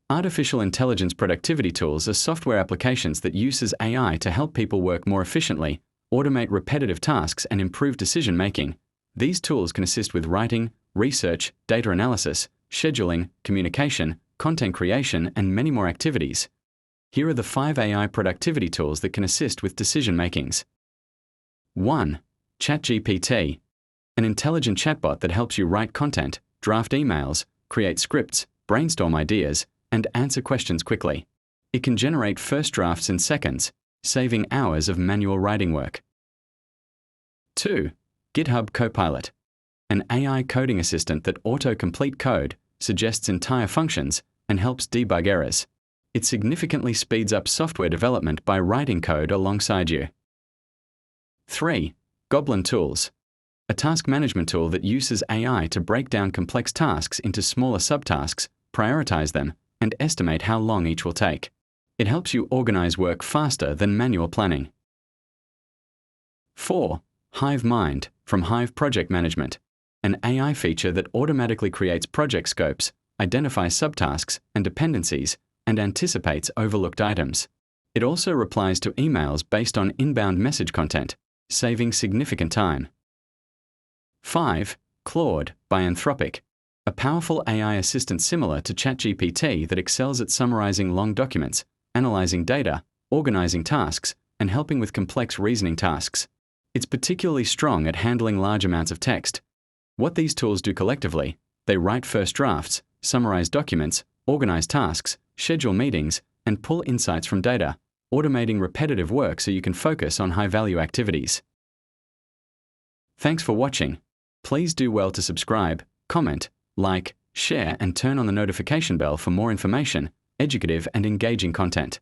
Artificial intelligence productivity tools are software applications that uses AI to help people work more efficiently, automate repetitive tasks, and improve decision-making. These tools can assist with writing, research, data analysis, scheduling, communication, content creation, and many more activities. Here are the 5 AI productivity tools that can assist with decision-makings. 1. ChatGPT, an intelligent chatbot that helps you write content, draft emails, create scripts, brainstorm ideas, and answer questions quickly. It can generate first drafts in seconds, saving hours of manual writing work. 2. GitHub Copilot, an AI coding assistant that auto-complete code, suggests entire functions, and helps debug errors. It significantly speeds up software development by writing code alongside you. 3. Goblin Tools, a task management tool that uses AI to break down complex tasks into smaller subtasks, prioritize them, and estimate how long each will take. It helps you organize work faster than manual planning. 4. Hive Mind from Hive Project Management, an AI feature that automatically creates project scopes, identifies subtasks and dependencies, and anticipates overlooked items. It also replies to emails based on inbound message content, saving significant time. 5. Claude by Anthropic, a powerful AI assistant similar to ChatGPT that excels at summarizing long documents, analyzing data, organizing tasks, and helping with complex reasoning tasks. It's particularly strong at handling large amounts of text. What these tools do collectively: they write first drafts, summarize documents, organize tasks, schedule meetings, and pull insights from data, automating repetitive work so you can focus on high-value activities. Thanks for watching. Please do well to subscribe, comment, like, share, and turn on the notification bell for more information, educative and engaging content.